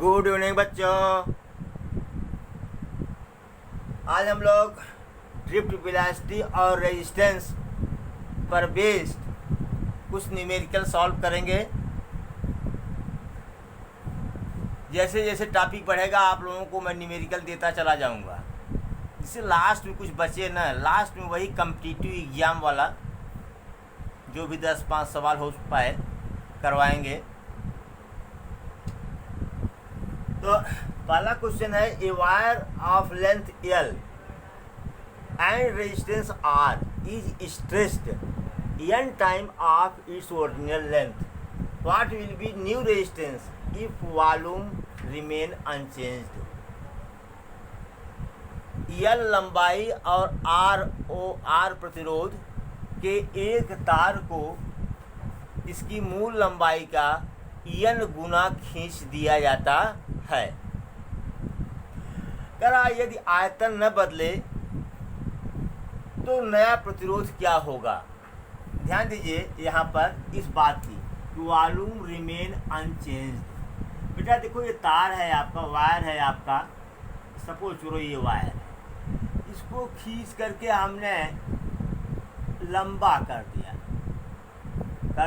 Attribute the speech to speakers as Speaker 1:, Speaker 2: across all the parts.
Speaker 1: Good evening बच्चों। आज हम लोग ड्रिफ्ट वेलोसिटी और रेजिस्टेंस पर बेस्ड कुछ न्यूमेरिकल सॉल्व करेंगे। जैसे जैसे टॉपिक बढ़ेगा आप लोगों को मैं न्यूमेरिकल देता चला जाऊंगा, जिससे लास्ट में कुछ बचे ना। लास्ट में वही कॉम्पिटिटिव एग्जाम वाला जो भी 10-5 सवाल हो पाए करवाएंगे। तो पहला क्वेश्चन है, a wire of length L and resistance R is stretched n time of its original length, what will be new resistance if volume remain unchanged. L लंबाई और R प्रतिरोध के एक तार को इसकी मूल लंबाई का n गुना खींच दिया जाता है। करा यदि आयतन न बदले तो नया प्रतिरोध क्या होगा। ध्यान दीजिए यहाँ पर इस बात की, वॉल्यूम रिमेन अनचेंज्ड। बेटा देखो, ये तार है आपका, वायर है आपका, सपोज करो ये वायर है, इसको खींच करके हमने लंबा कर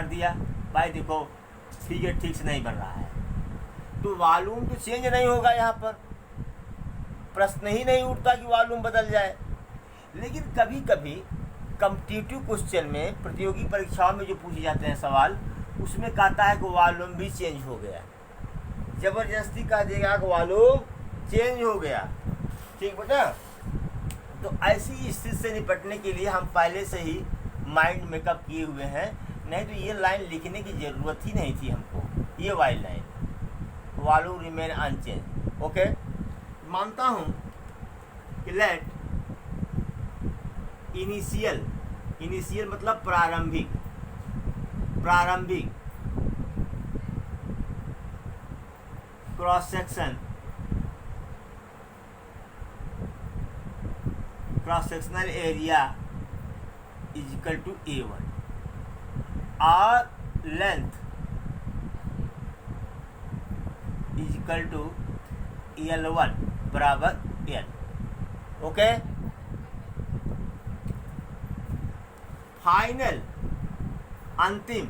Speaker 1: दिया भाई। देखो फिगर ठीक से नहीं बन रहा है, तो वॉल्यूम तो चेंज नहीं होगा। यहाँ पर प्रश्न ही नहीं उठता कि वॉल्यूम बदल जाए। लेकिन कभी कभी कॉम्पिटिटिव क्वेश्चन में, प्रतियोगी परीक्षाओं में जो पूछे जाते हैं सवाल, उसमें कहता है कि वॉल्यूम भी चेंज हो गया। जबरदस्ती कह देगा कि वॉल्यूम चेंज हो गया। ठीक बेटा, तो ऐसी स्थिति से निपटने के लिए हम पहले से ही माइंड मेकअप किए हुए हैं, नहीं तो ये लाइन लिखने की ज़रूरत ही नहीं थी हमको। ये वाली line, volume remain unchange. Okay, मानता हूँ कि लेट इनिशियल मतलब प्रारंभिक cross sectional area is equal to A1 और length is equal to L1 बराबर L। ओके, फाइनल अंतिम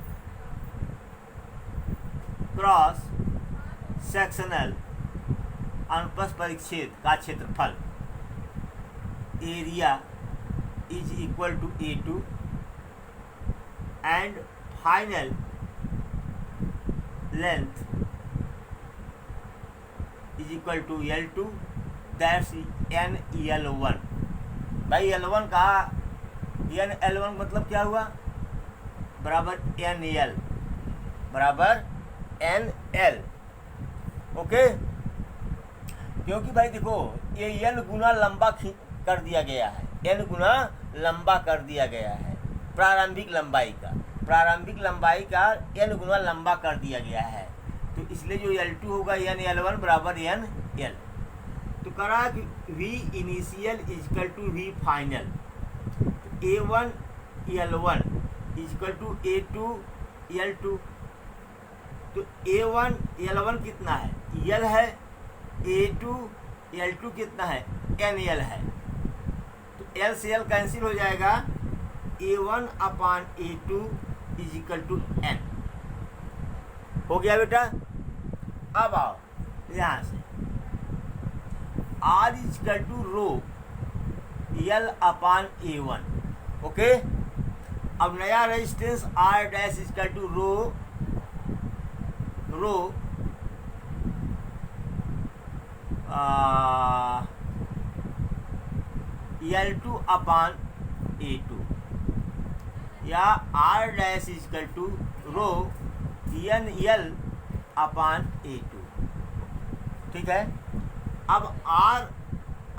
Speaker 1: क्रॉस सेक्शनल अनुप्रस्थ परिच्छेद का क्षेत्रफल area is equal to A2 and final length is equal to L2, that's NL1। भाई L1 कहा, NL1 मतलब क्या हुआ, बराबर NL बराबर NL। ओके, क्योंकि भाई देखो ये n गुना लंबा कर दिया गया है, n गुना लंबा कर दिया गया है। प्रारंभिक लंबाई का n गुना लंबा कर दिया गया है, तो इसलिए जो L2 होगा NL1 बराबर NL। तो करा कि V initial is equal to V final, A1 L1 is equal to A2 L2। तो A1 L1 कितना है, L है, A2 L2 कितना है, NL है। तो L से L कैंसिल हो जाएगा, A1 upon A2 is equal to N। हो गया बेटा। अब आओ यहाँ से, R is equal to rho L upon A1। Okay, अब नया resistance R dash is equal to rho L2 upon A2, या R dash is equal to rho NL upon A2। ठीक है, अब R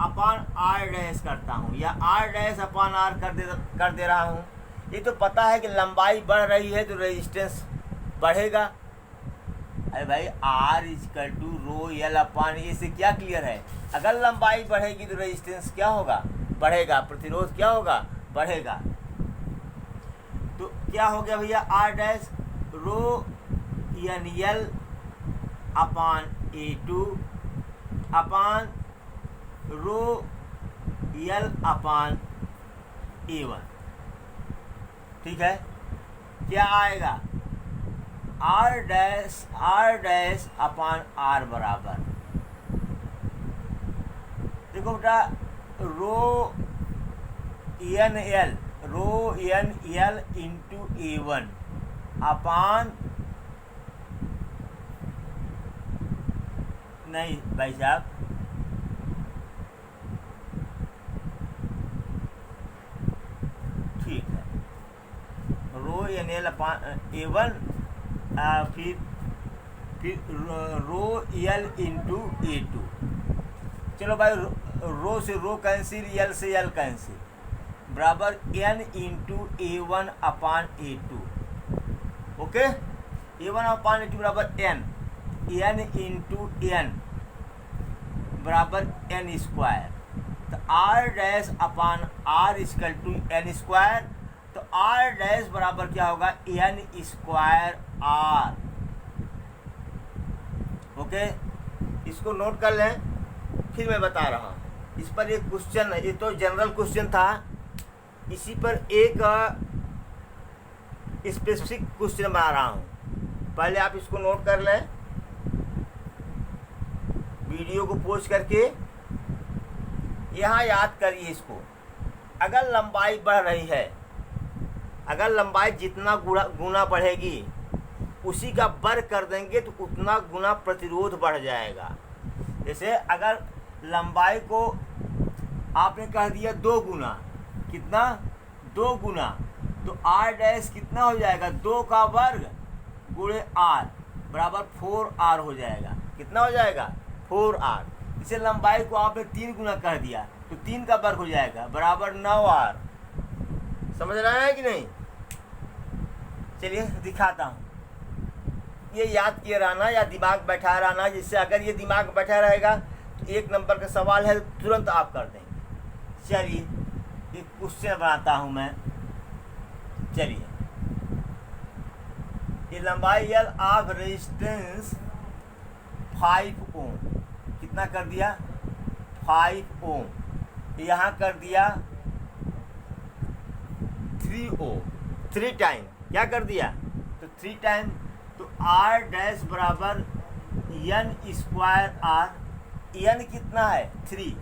Speaker 1: अपान R डैश करता हूँ, या R dash upon R कर दे रहा हूँ। ये तो पता है कि लंबाई बढ़ रही है तो रेजिस्टेंस बढ़ेगा। अरे भाई R is equal to rho L upon A से क्या क्लियर है, अगर लंबाई बढ़ेगी तो रेजिस्टेंस क्या होगा, बढ़ेगा। प्रतिरोध क्या होगा, बढ़ेगा। तो क्या हो गया भैया, R डैश रो NL अपान A2 अपान रो L अपान A1। ठीक है, क्या आएगा? R डैश अपान R बराबर, देखो बेटा, रो एन एल इंटू A1 अपान, नहीं भाई साहब, ठीक है, रो एन एल अपान A1, फिर रो एल इंटू A2। चलो भाई, रो से रो कैंसिल, एल से एल कैंसिल, बराबर N into A1 upon A2। Okay, A1 upon A2 बराबर एन इंटू एन बराबर एन स्क्वायर। तो R dash upon R equal to N square, तो R dash बराबर क्या होगा? N square R। ओके, इसको नोट कर लें, फिर मैं बता रहा हूँ। इस पर एक क्वेश्चन है, ये तो जनरल क्वेश्चन था, इसी पर एक स्पेसिफिक क्वेश्चन बना रहा हूँ। पहले आप इसको नोट कर लें, वीडियो को पॉज करके यहाँ याद करिए इसको। अगर लंबाई बढ़ रही है, अगर लंबाई जितना गुना बढ़ेगी उसी का वर्ग कर देंगे तो उतना गुना प्रतिरोध बढ़ जाएगा। जैसे अगर लंबाई को आपने कह दिया 2 गुना, कितना? 2 गुना, तो R डैश कितना हो जाएगा? 2 का वर्ग गुणे R बराबर 4R हो जाएगा। कितना हो जाएगा? 4R। इसे लंबाई को आपने 3 गुना कह दिया तो 3 का वर्ग हो जाएगा बराबर 9R। समझ रहे हैं कि नहीं? चलिए दिखाता हूँ, ये याद किए रहना या दिमाग बैठा रहना, जिससे अगर ये दिमाग बैठा रहेगा तो 1 नंबर का सवाल है तुरंत आप कर देंगे। चलिए एक क्वेश्चन बनाता हूँ मैं। चलिए, ये लंबाई L ऑफ रेजिस्टेंस 5 ओम, कितना कर दिया? 5 ओम। यहाँ कर दिया 3 ओम, 3 टाइम। क्या कर दिया? तो 3 टाइम, तो R डैश बराबर एन स्क्वायर R। एन कितना है? 3,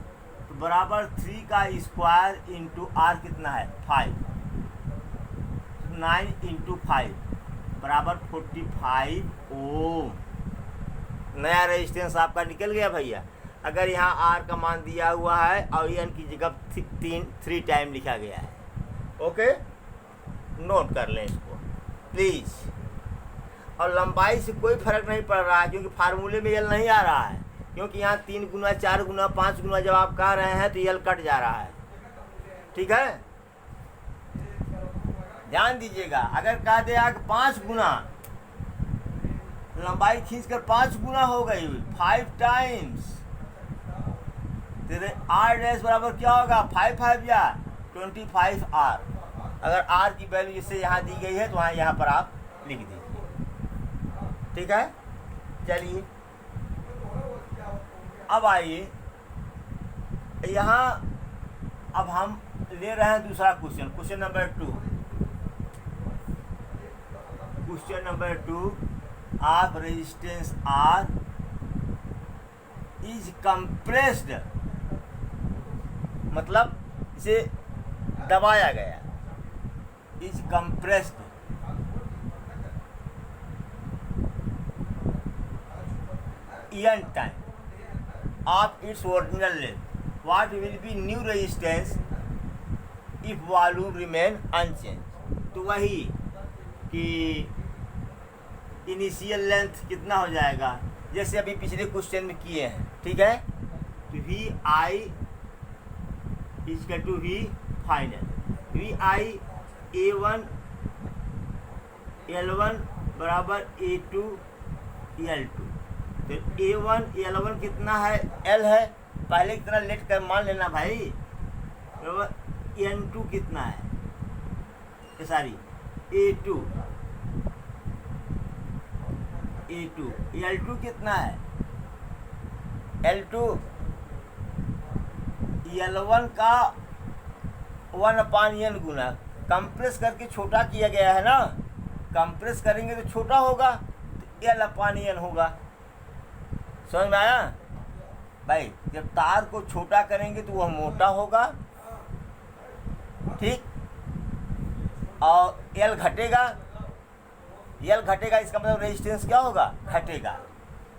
Speaker 1: तो बराबर 3 का स्क्वायर इंटू R कितना है? 5। 9 इंटू 5 बराबर 45 ओम। नया रेजिस्टेंस आपका निकल गया भैया। अगर यहाँ R का मान दिया हुआ है और एन की जगह 3 टाइम लिखा गया है। ओके, नोट कर लें इसको प्लीज़। और लंबाई से कोई फर्क नहीं पड़ रहा है, क्योंकि फार्मूले में एल नहीं आ रहा है, क्योंकि यहाँ 3 गुना 4 गुना 5 गुना जब आप कह रहे हैं तो एल कट जा रहा है। ठीक है, ध्यान दीजिएगा। अगर कह दे कि 5 गुना, लंबाई खींचकर 5 गुना हो गई 5 टाइम्स, तेरे R डैश बराबर क्या होगा? 5 5 या 25R। अगर R की वैल्यू जिससे यहाँ दी गई है तो यहाँ पर आप लिख दीजिए। ठीक है, चलिए अब आइए यहाँ। अब हम ले रहे हैं दूसरा question, question number 2। Question number 2, of resistance R is compressed, मतलब इसे दबाया गया, is compressed n time of its original length. What will be new resistance if volume remain unchanged? तो वही कि इनिशियल लेंथ कितना हो जाएगा, जैसे अभी पिछले क्वेश्चन में किए हैं। ठीक है, तो V I equal to V final, V I A1 L1 बराबर A2 L2। तो A1 L1 कितना है? L है, पहले की तरह लेट कर मान लेना भाई। N2 कितना है? सॉरी A2 L2 कितना है? L2 L1 का 1/n गुना, कंप्रेस करके छोटा किया गया है ना, कंप्रेस करेंगे तो छोटा होगा, तो L/n होगा। समझ में आया भाई? जब तार को छोटा करेंगे तो वह मोटा होगा, ठीक, और L घटेगा, L घटेगा, इसका मतलब रेजिस्टेंस क्या होगा? घटेगा।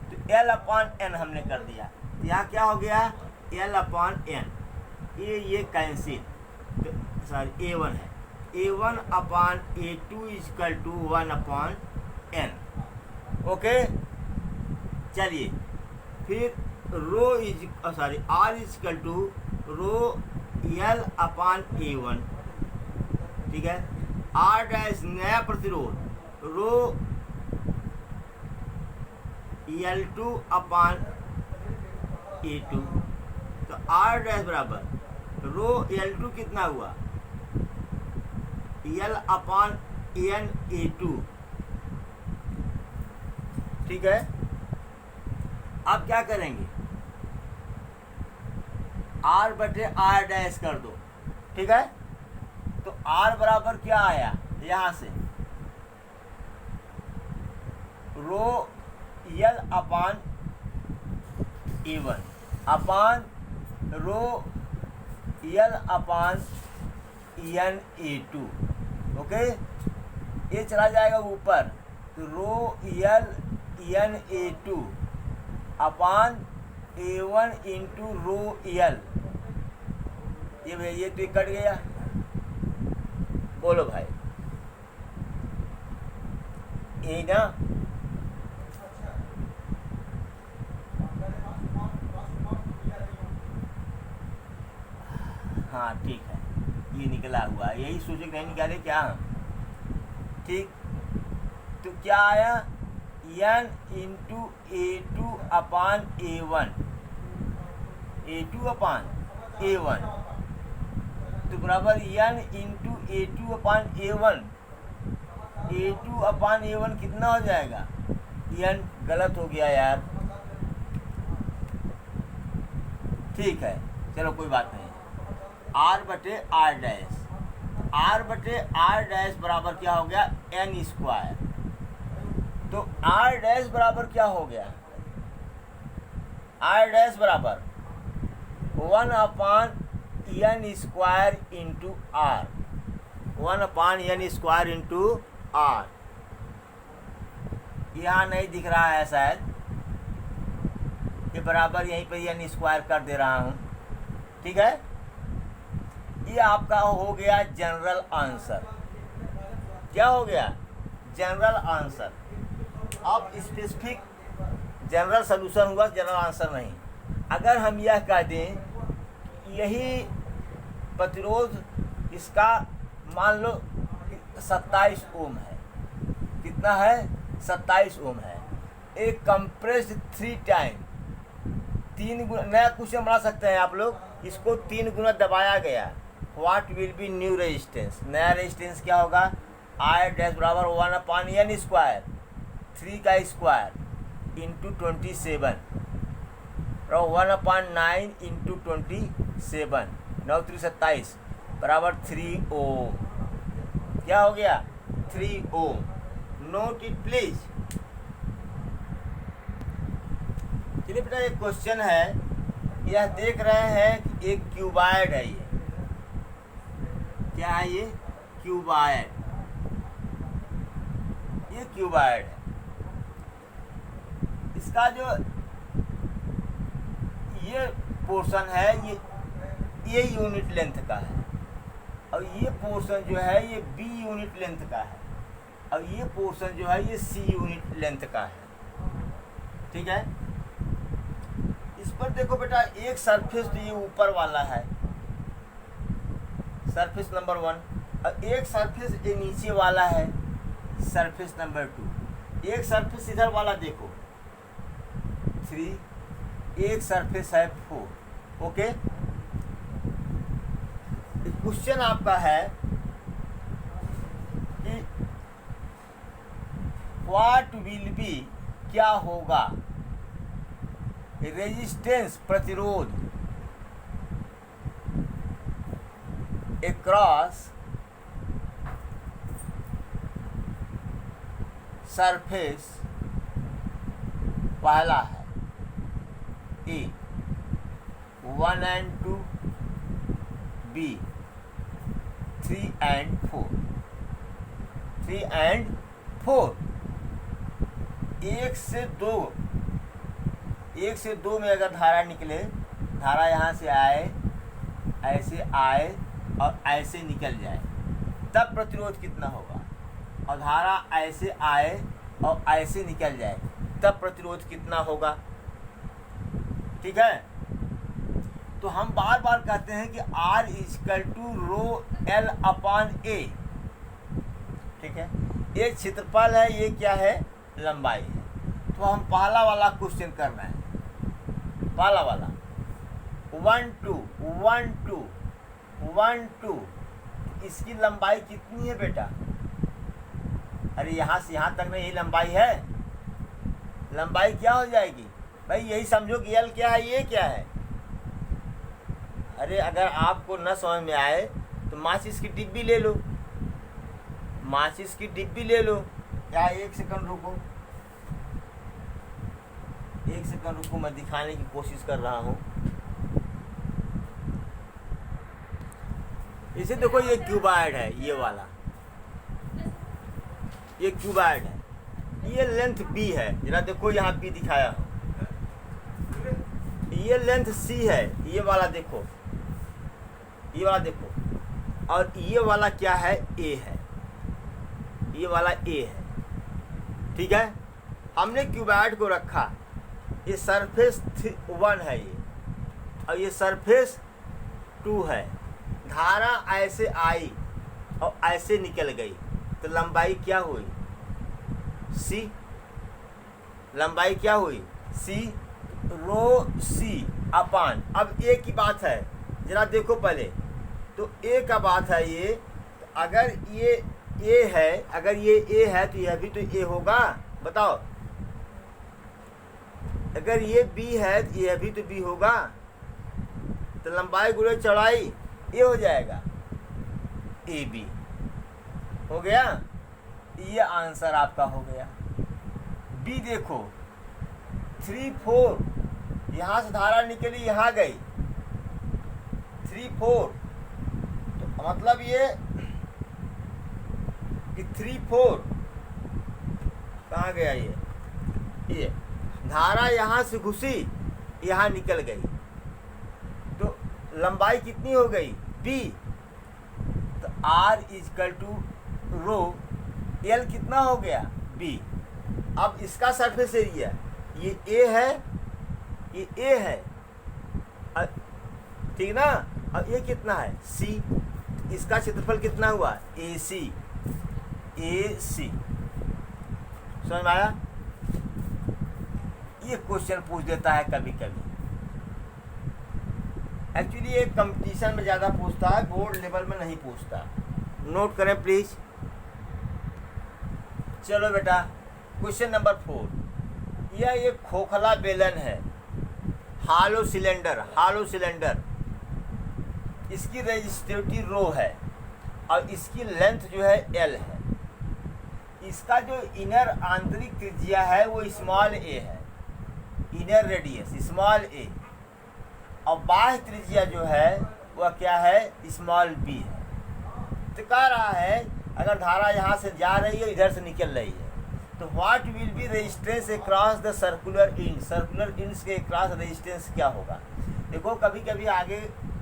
Speaker 1: तो L/n हमने कर दिया, तो यहाँ क्या हो गया? L/n, ये कैंसिल, तो सॉरी A1 है, A1/A2 equal to 1/n। Okay, चलिए फिर rho is sorry R equal to rho L/A1, ठीक है। R डैश नया प्रतिरोध रो L2/A2, तो R डैश बराबर रो L2 कितना हुआ? L/n/A2, ठीक है। अब क्या करेंगे? R/R डैश कर दो, ठीक है। तो R बराबर क्या आया यहाँ से? रो L/A1 अपान रो L/n/A2, ओके। ये चला जाएगा ऊपर, तो रो L/n/A2 अपान A1 इंटू रो L, ये तो कट गया। बोलो भाई, ये ना, हाँ ठीक है, ये निकला हुआ, यही सोचे नहीं निकाले क्या? ठीक, तो क्या आया? n इंटू A2/A1, A2/A1, तो बराबर n इंटू A2/A1, A2/A1 कितना हो जाएगा? n गलत हो गया यार, ठीक है, चलो कोई बात नहीं। R/R डैश, R/R डैश बराबर क्या हो गया? n square. तो R डैश बराबर क्या हो गया? R डैश बराबर 1/n square into R, 1/n square into R। यहाँ नहीं दिख रहा है शायद, ये बराबर यहीं पर n स्क्वायर कर दे रहा हूँ, ठीक है। ये आपका हो गया जनरल आंसर। क्या हो गया? General answer. अब स्पेसिफिक जनरल सलूशन हुआ, जनरल आंसर नहीं। अगर हम यह कह दें यही प्रतिरोध इसका मान लो 27 ओम है, कितना है? 27 ओम है। एक कंप्रेस्ड 3 टाइम 3 गुना, नया क्वेश्चन बना सकते हैं आप लोग, इसको 3 गुना दबाया गया, what will be new resistance? नया रेजिस्टेंस क्या होगा? R डैश बराबर 1/n स्क्वायर, 3 का स्क्वायर इंटू 27, और 1/9 इंटू 27, 9 3 27 बराबर 3 ओम। क्या हो गया? 3 ओम। Note it please. चलिए बेटा, एक क्वेश्चन है, यह देख रहे हैं कि एक क्यूबाइड है, ये क्या है? ये क्यूबाइड, ये क्यूबाइड है। इसका जो ये पोर्शन है ये यूनिट लेंथ का है, और ये पोर्शन जो है ये B यूनिट लेंथ का है, और ये पोर्शन जो है ये C यूनिट लेंथ का है, ठीक है। इस पर देखो बेटा, एक सरफेस तो ये ऊपर वाला है, सरफेस नंबर 1, और एक सरफेस ये नीचे वाला है, सरफेस नंबर 2। एक सरफेस इधर वाला देखो 3, एक सरफेस है 4, ओके। क्वेश्चन आपका है कि व्हाट विल बी, क्या होगा रेजिस्टेंस प्रतिरोध अक्रॉस सरफेस पहला है ए 1 and 2, बी 3 and 4, 3 and 4। एक से दो में अगर धारा निकले, धारा यहाँ से आए, ऐसे आए और ऐसे निकल जाए, तब प्रतिरोध कितना होगा। और धारा ऐसे आए और ऐसे निकल जाए, तब प्रतिरोध कितना होगा। ठीक है, तो हम बार बार कहते हैं कि R = ρL/A। ठीक है, ये क्षेत्रफल है, ये क्या है, लंबाई है। तो हम पहला वाला क्वेश्चन कर रहे हैं, पहला वाला 1 2 1 2 1 2, इसकी लंबाई कितनी है बेटा। अरे यहाँ से यहाँ तक नहीं, यही लंबाई है। लंबाई क्या हो जाएगी भाई, यही समझो कि L क्या है, ये क्या है। अरे अगर आपको न समझ में आए तो माचिस की डिब्बी ले लो, माचिस की डिब्बी ले लो। क्या, 1 सेकंड रुको, 1 सेकंड रुको, मैं दिखाने की कोशिश कर रहा हूँ। इसे देखो, ये क्यूबॉइड है, ये वाला, ये क्यूबॉइड है, ये लेंथ B है। जरा देखो यहाँ B दिखाया हो, ये लेंथ C है, ये वाला देखो, ये वाला देखो, और ये वाला क्या है, A है, ये वाला A है। ठीक है, हमने क्यूबॉइड को रखा, ये सरफेस 1 है ये, और ये सरफेस 2 है। धारा ऐसे आई और ऐसे निकल गई, तो लंबाई क्या हुई, C। लंबाई क्या हुई, C ρC/। अब A की बात है, जरा देखो पहले, तो A का बात है ये। तो अगर ये A है, अगर ये A है तो यह भी तो A होगा, बताओ। अगर ये B है तो यह भी तो B होगा, तो लंबाई गुणे चौड़ाई ये हो जाएगा, AB हो गया। ये आंसर आपका हो गया। B देखो, 3 4, यहाँ से धारा निकली, यहाँ गई, 3 4, तो मतलब ये कि 3 4 कहाँ गया, ये धारा यहाँ से घुसी, यहाँ निकल गई, तो लंबाई कितनी हो गई, B। तो R = ρL कितना हो गया, B। अब इसका सरफेस एरिया, ये A है, ये A है, ठीक ना। अब ये कितना है, C। इसका क्षेत्रफल कितना हुआ, AC। समझ में आया। ये क्वेश्चन पूछ देता है कभी कभी, एक्चुअली ये कंपटीशन में ज़्यादा पूछता है, बोर्ड लेवल में नहीं पूछता। नोट करें प्लीज। चलो बेटा, क्वेश्चन नंबर 4। यह एक खोखला बेलन है, हालो सिलेंडर। इसकी रेजिस्टिविटी रो है और इसकी लेंथ जो है L है। इसका जो इनर आंतरिक त्रिज्या है वो स्मॉल a है, इनर रेडियस स्मॉल a, और बाह्य त्रिज्या जो है वह क्या है, स्मॉल b है। तो कह रहा है अगर धारा यहाँ से जा रही है, इधर से निकल रही है, तो what will B resistance across the circular ends के अक्रॉस रेजिस्टेंस क्या होगा। देखो कभी कभी आगे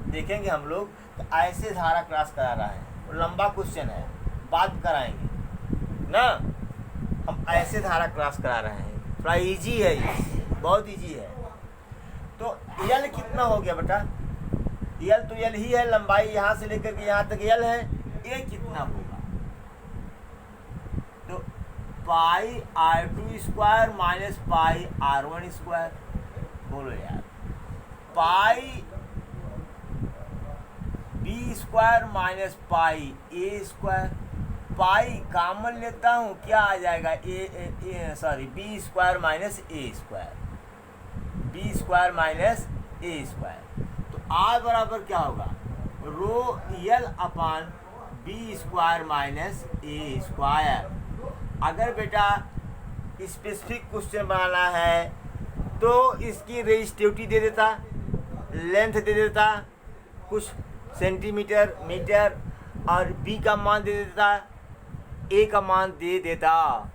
Speaker 1: देखेंगे हम लोग, तो ऐसे धारा क्रॉस करा रहा है, वो लंबा क्वेश्चन है, बाद में कराएंगे ना। हम ऐसे धारा क्रॉस करा रहे हैं, थोड़ा इजी है ये, बहुत इजी है। तो L कितना हो गया बेटा, L तो L ही है, लंबाई यहाँ से लेकर के यहाँ तक L है। A कितना होगा, तो πr2² माइनस πr1²। बोलो यार, πb² minus πa²। Pi common लेता हूँ, क्या आ जाएगा, b² minus a²। B square minus A square. तो आर बराबर क्या होगा, rho L upon B square minus A square. अगर बेटा स्पेसिफिक क्वेश्चन बनाना है तो इसकी रेजिस्टिविटी दे देता, लेंथ दे देता कुछ सेंटीमीटर मीटर, और बी का मान दे देता, ए का मान दे देता।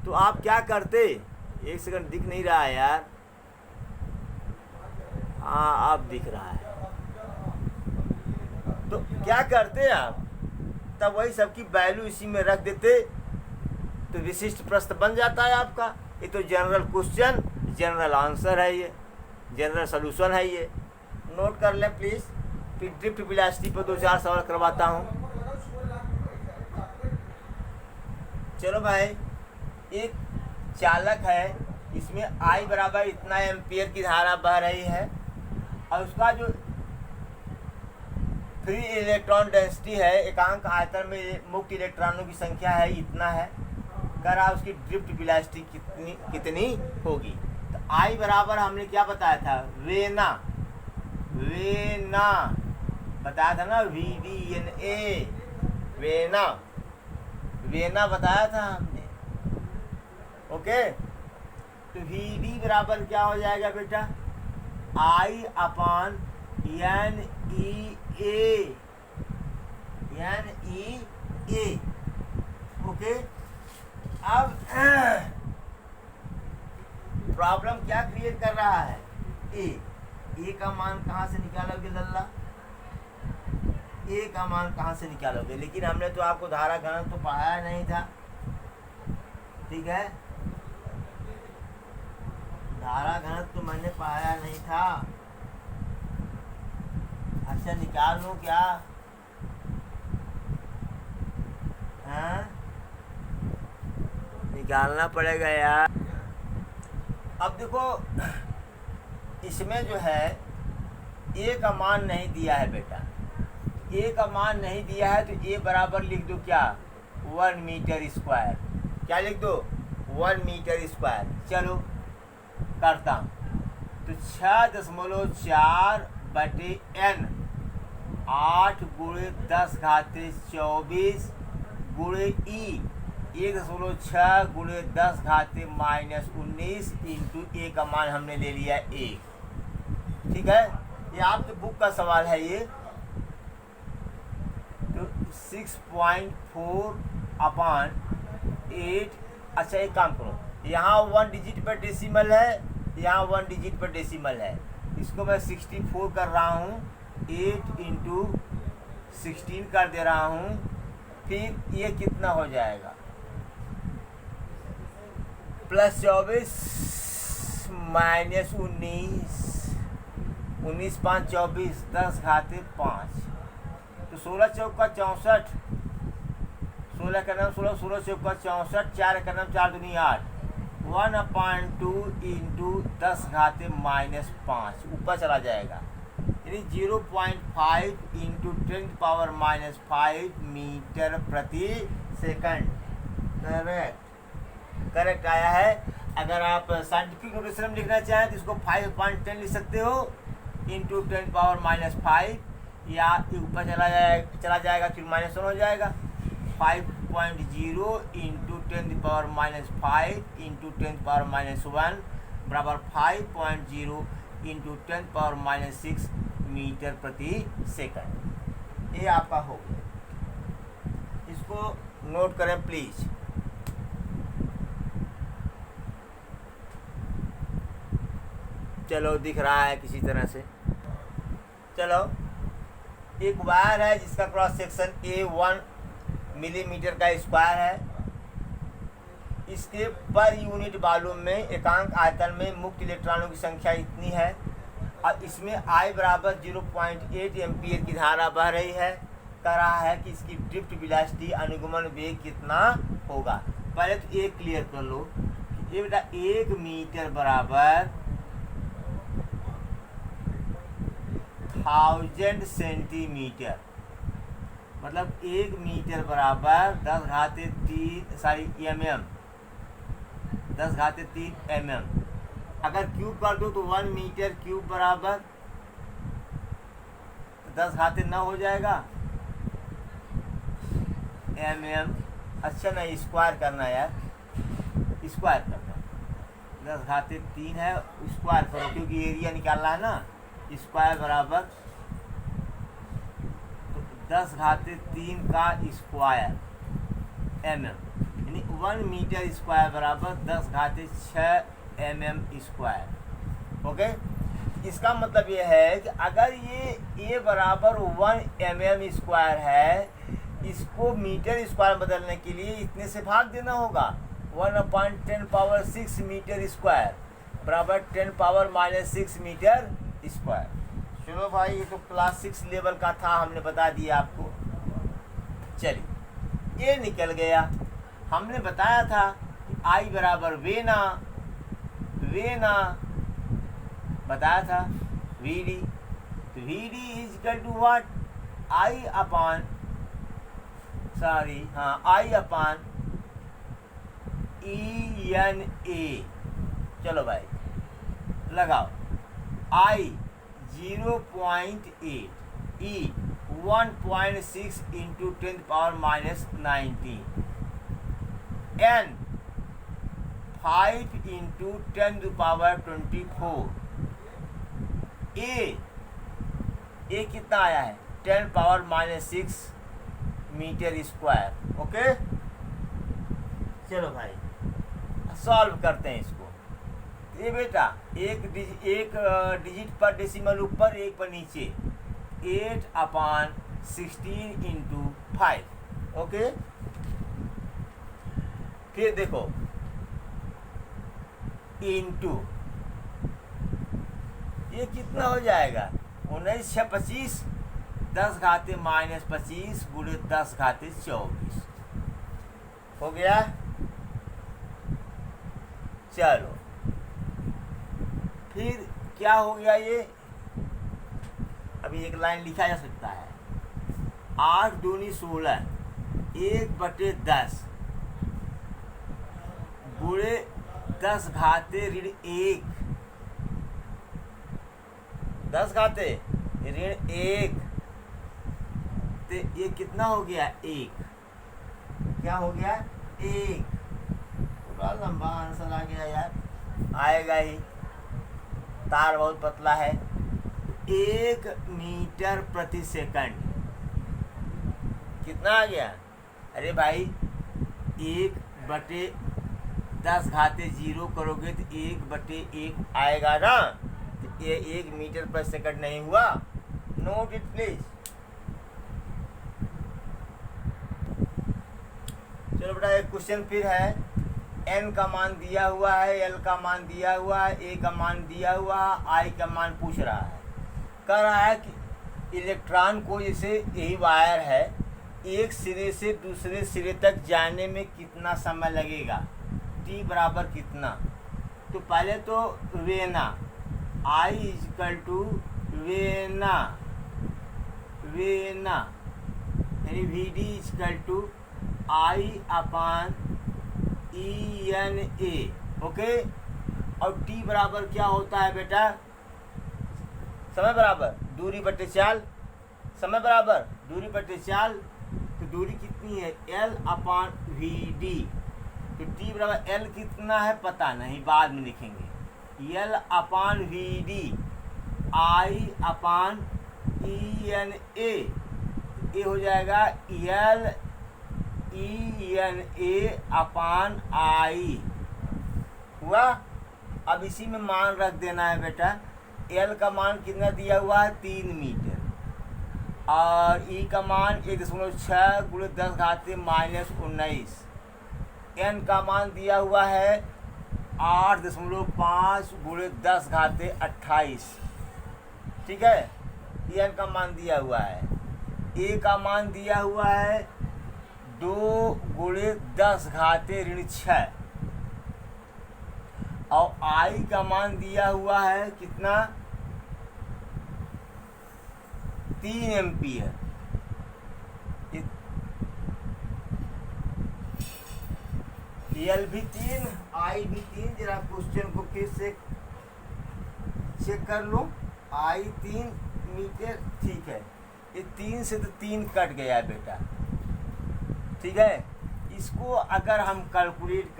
Speaker 1: तो आप क्या करते, एक सेकंड दिख नहीं रहा है यार, हाँ अब दिख रहा है। तो क्या करते आप, तब वही सबकी वैल्यू इसी में रख देते, तो विशिष्ट प्रश्न बन जाता है आपका। ये तो जनरल क्वेश्चन, जनरल आंसर है, ये जनरल सॉल्यूशन है, ये नोट कर लें प्लीज़। फिर ड्रिफ्ट वेलोसिटी पर 2-4 सवाल करवाता हूँ। चलो भाई, एक चालक है, इसमें I बराबर इतना एम्पियर की धारा बह रही है, और उसका जो फ्री इलेक्ट्रॉन डेंसिटी है, एकांक आयतन में मुक्त इलेक्ट्रॉनों की संख्या है इतना है, कह रहा उसकी ड्रिफ्ट वेलोसिटी कितनी होगी। तो I बराबर हमने क्या बताया था, वेना बताया था ना, VDNA, वेना बताया था हमने। ओके, तो VD बराबर क्या हो जाएगा बेटा, I अपान NEA। ओके, अब प्रॉब्लम क्या क्रिएट कर रहा है, ए का मान कहाँ से निकालोगे लल्ला, ए का मान कहाँ से निकालोगे। लेकिन हमने तो आपको धारा घनत्व तो पढ़ाया नहीं था, ठीक है, धारा घनत्व तो मैंने पढ़ाया नहीं था। अच्छा निकाल लो क्या, हाँ निकालना पड़ेगा यार। अब देखो इसमें जो है ए का मान नहीं दिया है बेटा, ए का मान नहीं दिया है, तो ए बराबर लिख दो क्या, 1 मीटर स्क्वायर। क्या लिख दो, 1 मीटर स्क्वायर। चलो करता हूँ, तो 6.4/n 8 × 10⁻24 गुणे ई 1.6 × 10⁻−19 इंटू ए का मान हमने ले लिया 1। ठीक है, ये आपके बुक का सवाल है ये। तो 6.4/8। अच्छा एक काम करो, यहाँ 1 डिजिट पर डेसिमल है, यहाँ 1 डिजिट पर डेसिमल है, इसको मैं 64 कर रहा हूँ, 8 × 16 कर दे रहा हूँ। फिर ये कितना हो जाएगा, +24 -19 19 5 24 10⁻5। तो 16 चौका 64, 16 का नाम 16, 16 चौका 64, 4 का नाम 4 दूनी 8, 1/2 × 10⁻5 ऊपर चला जाएगा, यानी 0.5 × 10⁻5 मीटर प्रति सेकंड। करेक्ट आया है। अगर आप साइंटिफिक नोटेशन में लिखना चाहें तो इसको 5.10 लिख सकते हो, इंटू 10⁻5, या ऊपर चला जाएगा फिर -1 हो जाएगा। 5.0 × 10⁻5 इंटू 10⁻1 बराबर 5.0 × 10⁻6 मीटर प्रति सेकंड। ये आपका हो गया, इसको नोट करें प्लीज। चलो दिख रहा है किसी तरह से। चलो, एक वायर है जिसका क्रॉस सेक्शन A1 मिलीमीटर का स्क्वायर है, इसके पर यूनिट वॉल्यूम में एकांक आयतन में मुक्त इलेक्ट्रॉनों की संख्या इतनी है, और इसमें I बराबर 0.8 एम्पियर की धारा बह रही है। कह रहा है कि इसकी ड्रिफ्ट वेलोसिटी अनुगमन वेग कितना होगा। पहले तो ये क्लियर कर लो, ये बेटा 1 मीटर बराबर 1000 सेंटीमीटर, मतलब 1 मीटर बराबर 10⁻³ mm, 10⁻³ mm। अगर क्यूब कर दो तो 1 मीटर क्यूब बराबर 10 घाते 9 हो जाएगा mm। अच्छा नहीं, स्क्वायर करना यार, स्क्वायर करना, 10 घाते 3 है, स्क्वायर करो क्योंकि एरिया निकालना है ना। स्क्वायर बराबर 10 घाते 3 का स्क्वायर mm, यानी 1 मीटर स्क्वायर बराबर 10 घाते 6 mm स्क्वायर। ओके, इसका मतलब ये है कि अगर ये बराबर 1 mm स्क्वायर है, इसको मीटर स्क्वायर बदलने के लिए इतने से भाग देना होगा। 1/10⁻⁶ मीटर स्क्वायर बराबर 10⁻⁻6 मीटर स्क्वायर। चलो भाई, ये तो क्लास 6 लेवल का था, हमने बता दिया आपको। चलिए, ये निकल गया। हमने बताया था कि आई बराबर वेना बताया था वी डी। तो V D is equal to what, I upon E N A. चलो भाई लगाओ, I 0.8, E 1.6 into 10⁻⁻19, N 5 into 10⁻24, A कितना आया है 10⁻⁻6 मीटर स्क्वायर। ओके, चलो भाई सॉल्व करते हैं इसको। ये बेटा एक डिजिट पर डेसिमल ऊपर, एक पर नीचे, 8/16 इंटू 5। ओके, फिर देखो इंटू, ये कितना हो जाएगा 19 6 25, 10 घाते -25 गुणे 10 घाते 24 हो गया। चलो फिर क्या हो गया, ये अभी एक लाइन लिखा जा सकता है, 8 दूनी 16, 1/10 गुणे 10 घाते -1, 10 घाते -1, तो ये कितना हो गया 1, क्या हो गया 1। पूरा लंबा आंसर आ गया यार, आएगा ही, तार बहुत पतला है। 1 मीटर प्रति सेकंड कितना आ गया, अरे भाई 1/10 घाते 0 करोगे तो 1/1 आएगा ना, तो ये 1 मीटर पर सेकंड नहीं हुआ। Note it please. चलो बेटा, एक क्वेश्चन फिर है। n का मान दिया हुआ है, l का मान दिया हुआ है, a का मान दिया हुआ है, i का मान पूछ रहा है। कह रहा है कि इलेक्ट्रॉन को, जैसे यही वायर है, एक सिरे से दूसरे सिरे तक जाने में कितना समय लगेगा, t बराबर कितना। तो पहले तो वेना, I इक्वल टू वेना यानी V D equal to I upon ENA। Okay, और t बराबर क्या होता है बेटा, समय बराबर दूरी बटे चाल, समय बराबर दूरी बटे चाल। तो दूरी कितनी है L अपान VD, तो t बराबर L कितना है पता नहीं, बाद में लिखेंगे। L upon VD, I upon ENA, ये हो जाएगा L ENA अपान I हुआ। अब इसी में मान रख देना है बेटा। L का मान कितना दिया हुआ है 3 मीटर, और E का मान 1.6 गुणे 10 घाते -19, N का मान दिया हुआ है 8.5 गुणे 10 घाते 28। ठीक है, N का मान दिया हुआ है। A का मान दिया हुआ है 2 गुणे 10 घाते -6, और I का मान दिया हुआ है कितना 3 एम्पियर। L भी 3, I भी 3। जरा क्वेश्चन को फिर से चेक कर लो, आई 3 मीटर, ठीक है। ये 3 से तो 3 कट गया बेटा, ठीक है। इसको अगर हम कैलकुलेट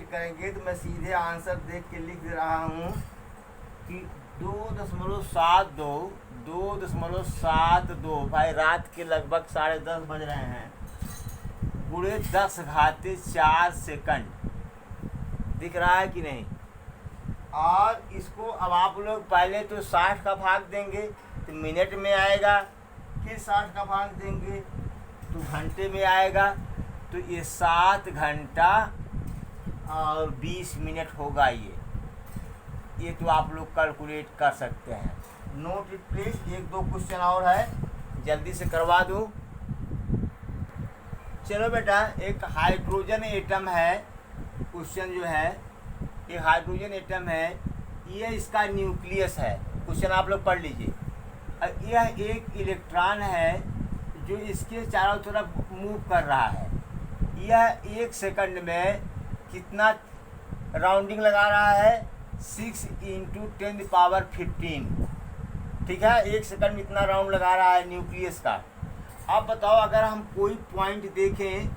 Speaker 1: करेंगे तो मैं सीधे आंसर देख के लिख रहा हूँ कि 2.72 भाई, रात के लगभग 10:30 बज रहे हैं, गुणे 10⁻⁴ सेकंड। दिख रहा है कि नहीं? और इसको अब आप लोग पहले तो 60 का भाग देंगे तो मिनट में आएगा, फिर 60 का भाग देंगे तो घंटे में आएगा, तो ये 7 घंटा और 20 मिनट होगा। ये तो आप लोग कैलकुलेट कर सकते हैं। Note it please. 1-2 क्वेश्चन और है, जल्दी से करवा दूँ। चलो बेटा, एक हाइड्रोजन एटम है, क्वेश्चन जो है एक हाइड्रोजन एटम है, ये इसका न्यूक्लियस है। क्वेश्चन आप लोग पढ़ लीजिए। यह एक इलेक्ट्रॉन है जो इसके चारों तरफ मूव कर रहा है। यह 1 सेकंड में कितना राउंडिंग लगा रहा है? 6 × 10⁻15, ठीक है। 1 सेकंड में इतना राउंड लगा रहा है न्यूक्लियस का। अब बताओ, अगर हम कोई पॉइंट देखें,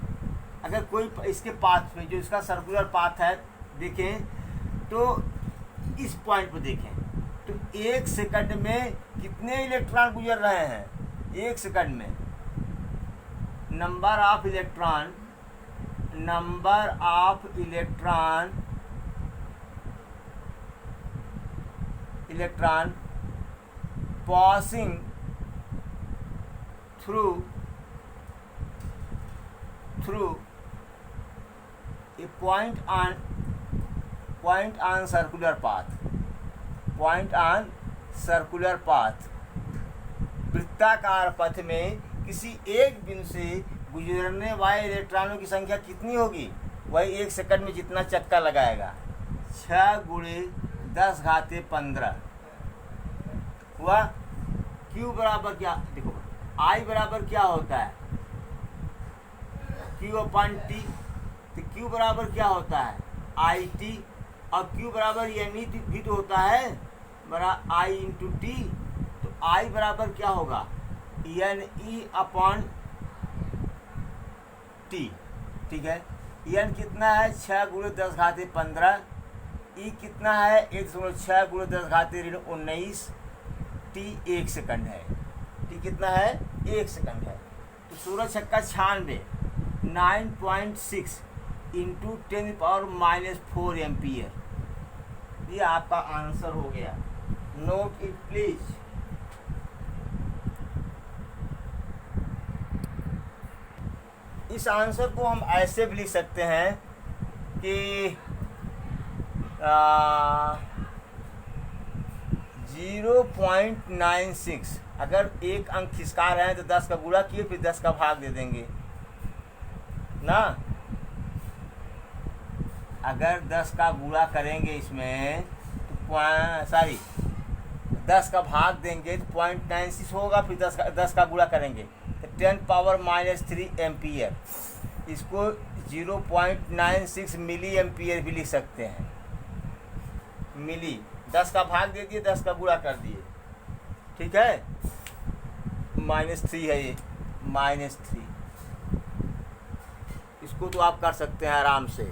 Speaker 1: अगर कोई इसके पाथ पे, जो इसका सर्कुलर पाथ है, देखें तो इस पॉइंट पर देखें तो 1 सेकंड में कितने इलेक्ट्रॉन गुजर रहे हैं? 1 सेकंड में number of electron passing through a point on circular path, वृत्ताकार पथ में किसी एक बिंदु से गुजरने वाले इलेक्ट्रॉनों की संख्या कितनी होगी? वही 1 सेकंड में जितना चक्का लगाएगा, 6 × 10⁻15 हुआ। Q बराबर क्या? देखो, I बराबर क्या होता है? Q/T। तो Q बराबर क्या होता है? IT। और Q बराबर NE भी तो होता है, बरा I × T। तो I बराबर क्या होगा? NE/T, ठीक है। N कितना है? 6 × 10⁻15। E कितना है? 1.6 × 10⁻19। T 1 सेकंड है। T कितना है? 1 सेकंड है। तो 16×96 9.6 × 10⁻⁻4 एम्पियर, ये आपका आंसर हो गया। Note it please. इस आंसर को हम ऐसे भी लिख सकते हैं कि 0.96, अगर एक अंक खिसका रहे हैं तो 10 का गुणा किए, फिर 10 का भाग दे देंगे ना। अगर 10 का गुणा करेंगे इसमें तो 10 का भाग देंगे तो 0.96 होगा, फिर 10 का गुणा करेंगे तो 10⁻³ एम्पियर। इसको 0.96 मिली एम्पियर भी लिख सकते हैं। मिली, 10 का भाग दे दिए, 10 का गुणा कर दिए, ठीक है। -3 है ये, -3। इसको तो आप कर सकते हैं आराम से।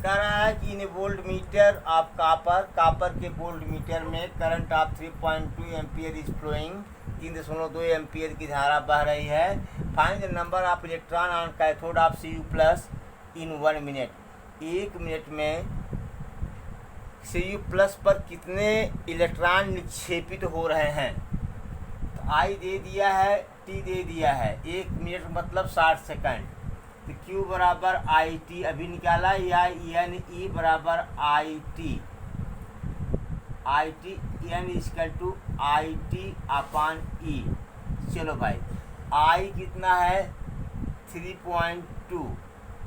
Speaker 1: कह रहा है कि in volt meter of copper के वोल्ट मीटर में current of 3.2 ampere is flowing, 3.2 ampere की धारा बह रही है। Find the number of electron on cathode of Cu+ in 1 minute. 1 minute में Cu+ पर कितने इलेक्ट्रॉन निक्षेपित हो रहे हैं? तो I दे दिया है, T दे दिया है। 1 मिनट मतलब 60 सेकंड। तो Q बराबर IT अभी निकाला, या NE बराबर IT। N = IT/E। चलो भाई, I कितना है? 3.2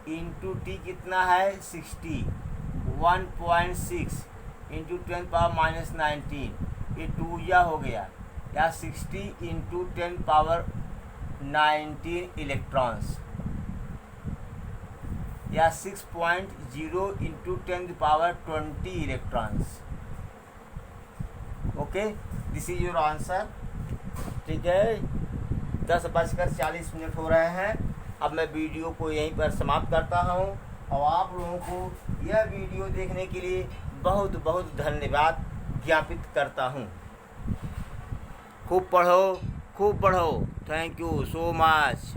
Speaker 1: इंटू T कितना है? 60। 1.6 इंटू 10⁻⁻19, ये 2 हो गया, या 60 इंटू 10⁻19 इलेक्ट्रॉन्स। या 6.0 into 10⁻20 electrons. Okay, this is your answer. ठीक है, 10:40 हो रहे हैं। अब मैं वीडियो को यहीं पर समाप्त करता हूँ और आप लोगों को यह वीडियो देखने के लिए बहुत बहुत धन्यवाद ज्ञापित करता हूँ। खूब पढ़ो, खूब पढ़ो। Thank you so much.